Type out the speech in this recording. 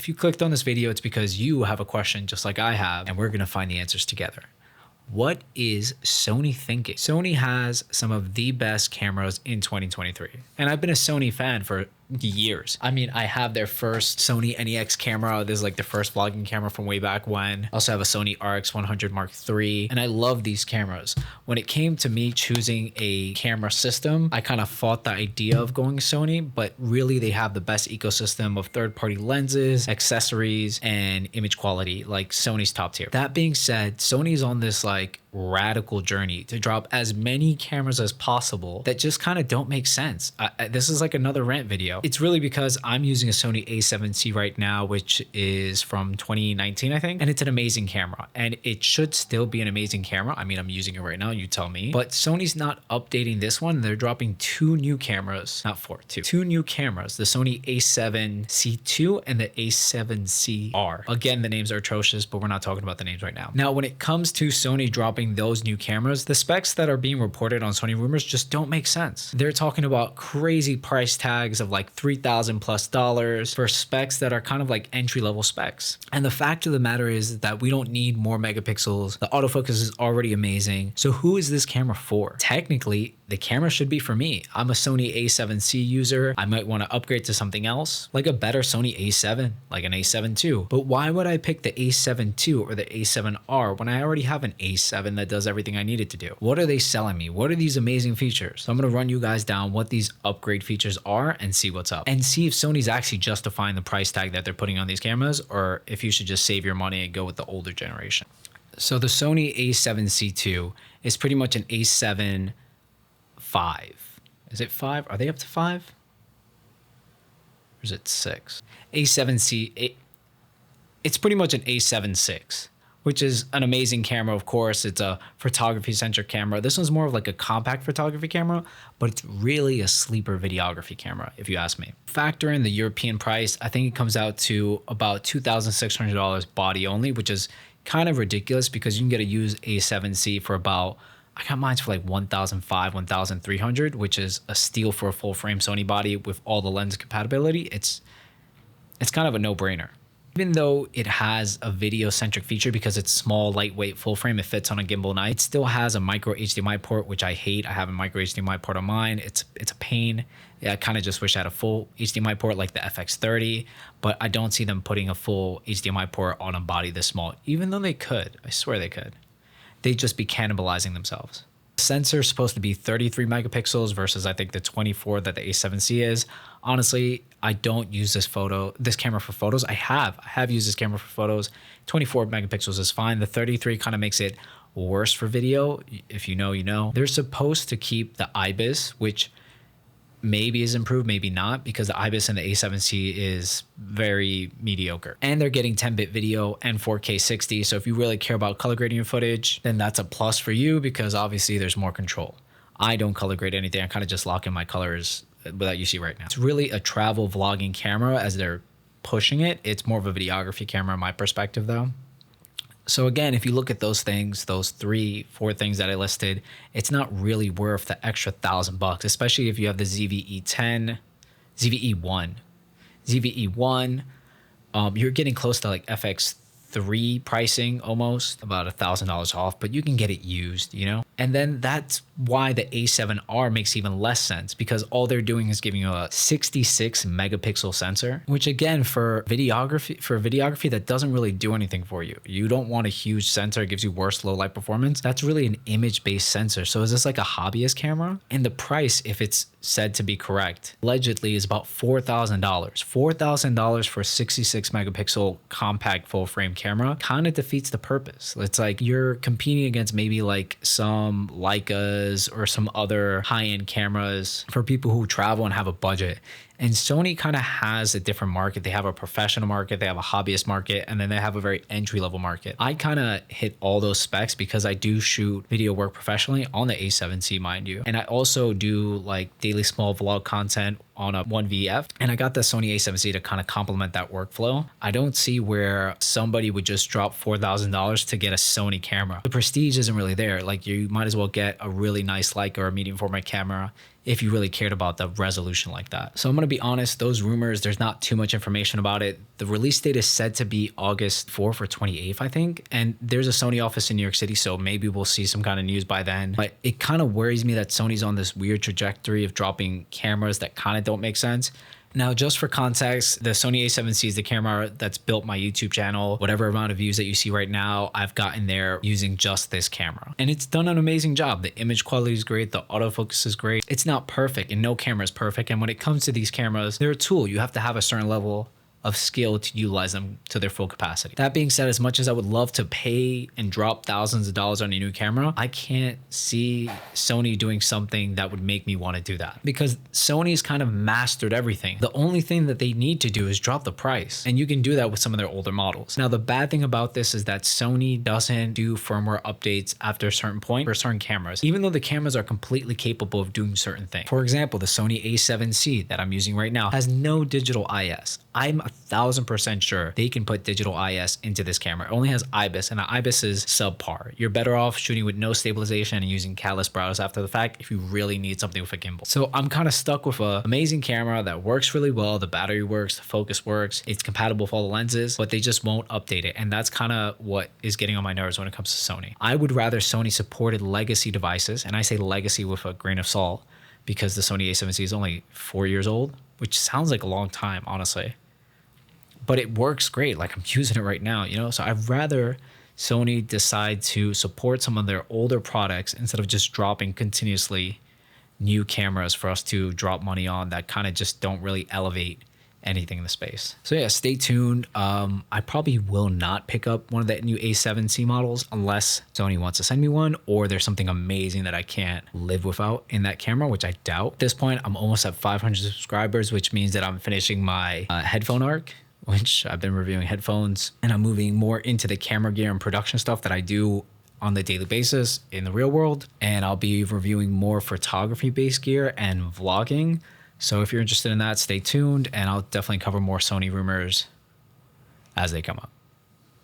If you clicked on this video, it's because you have a question just like I have, and we're gonna find the answers together. What is Sony thinking? Sony has some of the best cameras in 2023. And I've been a Sony fan for years. I mean, I have their first Sony NEX camera. This is like the first vlogging camera from way back when. I also have a Sony RX100 Mark III, and I love these cameras. When it came to me choosing a camera system, I kind of fought the idea of going Sony, but really they have the best ecosystem of third-party lenses, accessories, and image quality, like Sony's top tier. That being said, Sony's on this like radical journey to drop as many cameras as possible that just kind of don't make sense. This is like another rant video. It's really because I'm using a Sony A7C right now, which is from 2019, I think, and it's an amazing camera, and it should still be an amazing camera. I mean, I'm using it right now, you tell me, but Sony's not updating this one. They're dropping two new cameras, not four, two new cameras, the Sony A7C2 and the A7CR. Again, the names are atrocious, but we're not talking about the names right now. Now, when it comes to Sony dropping those new cameras, the specs that are being reported on Sony rumors just don't make sense. They're talking about crazy price tags of like $3,000+ for specs that are kind of like entry-level specs. And the fact of the matter is that we don't need more megapixels. The autofocus is already amazing. So who is this camera for? Technically, the camera should be for me. I'm a Sony A7C user. I might want to upgrade to something else, like a better Sony A7, like an A7 II. But why would I pick the A7 II or the A7R when I already have an A7 that does everything I need it to do? What are they selling me? What are these amazing features? So I'm going to run you guys down what these upgrade features are and see what's up. And see if Sony's actually justifying the price tag that they're putting on these cameras, or if you should just save your money and go with the older generation. So the Sony A7C II is pretty much an A7 5. Is it 5? Are they up to 5? Or is it 6? A7C, it's pretty much an A7 which is an amazing camera, of course. It's a photography-centric camera. This one's more of like a compact photography camera, but it's really a sleeper videography camera, if you ask me. Factor in the European price, I think it comes out to about $2,600 body only, which is kind of ridiculous because you can get a used A7C for about, I got mine for like $1,500, $1,300, which is a steal for a full frame Sony body with all the lens compatibility. It's kind of a no-brainer. Even though it has a video-centric feature because it's small, lightweight, full frame, it fits on a gimbal knife, it still has a micro HDMI port, which I hate. I have a micro HDMI port on mine. It's a pain. Yeah, I kind of just wish I had a full HDMI port like the FX30, but I don't see them putting a full HDMI port on a body this small, even though they could. I swear they could. They'd just be cannibalizing themselves. The sensor is supposed to be 33 megapixels versus I think the 24 that the A7C is. Honestly, I don't use this camera for photos. I have used this camera for photos. 24 megapixels is fine. The 33 kind of makes it worse for video. If you know, you know. They're supposed to keep the Ibis, which maybe is improved, maybe not, because the Ibis and the A7C is very mediocre. And they're getting 10-bit video and 4K 60. So if you really care about color grading your footage, then that's a plus for you because obviously there's more control. I don't color grade anything. I kind of just lock in my colors that you see right now. It's really a travel vlogging camera as they're pushing it. It's more of a videography camera in my perspective though. So again, if you look at those things, those 3-4 things that I listed, it's not really worth the extra $1,000, especially if you have the ZVE1. You're getting close to like FX3 pricing almost, about $1,000 off, but you can get it used, you know? And then that's why the A7R makes even less sense because all they're doing is giving you a 66 megapixel sensor, which again, for videography, that doesn't really do anything for you. You don't want a huge sensor. It gives you worse low light performance. That's really an image-based sensor. So is this like a hobbyist camera? And the price, if it's said to be correct, allegedly is about $4,000. $4,000 for a 66 megapixel compact full frame camera kind of defeats the purpose. It's like you're competing against maybe like some Leicas or some other high-end cameras for people who travel and have a budget. And Sony kind of has a different market. They have a professional market, they have a hobbyist market, and then they have a very entry-level market. I kind of hit all those specs because I do shoot video work professionally on the A7C, mind you. And I also do like daily small vlog content on a 1VF. And I got the Sony A7C to kind of complement that workflow. I don't see where somebody would just drop $4,000 to get a Sony camera. The prestige isn't really there. Like you might as well get a really nice Leica or a medium format camera if you really cared about the resolution like that. So I'm gonna be honest, those rumors, there's not too much information about it. The release date is said to be August 4th or 28th, I think. And there's a Sony office in New York City, so maybe we'll see some kind of news by then. But it kind of worries me that Sony's on this weird trajectory of dropping cameras that kind of don't make sense. Now, just for context, the Sony A7C is the camera that's built my YouTube channel. Whatever amount of views that you see right now, I've gotten there using just this camera. And it's done an amazing job. The image quality is great. The autofocus is great. It's not perfect, and no camera is perfect. And when it comes to these cameras, they're a tool. You have to have a certain level of skill to utilize them to their full capacity. That being said, as much as I would love to pay and drop thousands of dollars on a new camera, I can't see Sony doing something that would make me want to do that, because Sony's kind of mastered everything. The only thing that they need to do is drop the price, and you can do that with some of their older models. Now, the bad thing about this is that Sony doesn't do firmware updates after a certain point for certain cameras, even though the cameras are completely capable of doing certain things. For example, the Sony A7C that I'm using right now has no digital IS. I'm 1000% sure they can put digital IS into this camera. It only has Ibis, and Ibis'S Subpar. You're better off shooting with no stabilization and using catalyst browsers after the fact if you really need something with a gimbal. So I'm kind of stuck with an amazing camera that works really well. The battery works, the focus works, it's compatible with all the lenses, but they just won't update it. And that's kind of what is getting on my nerves when it comes to Sony. I would rather Sony supported legacy devices, and I say legacy with a grain of salt because the Sony A7C is only 4 years old, which sounds like a long time, honestly. But it works great. Like, I'm using it right now, you know? So I'd rather Sony decide to support some of their older products instead of just dropping continuously new cameras for us to drop money on that kind of just don't really elevate anything in the space. So yeah, stay tuned. I probably will not pick up one of the new A7C models unless Sony wants to send me one, or there's something amazing that I can't live without in that camera, which I doubt. At this point, I'm almost at 500 subscribers, which means that I'm finishing my headphone arc, which I've been reviewing headphones, and I'm moving more into the camera gear and production stuff that I do on the daily basis in the real world. And I'll be reviewing more photography based gear and vlogging. So if you're interested in that, stay tuned, and I'll definitely cover more Sony rumors as they come up.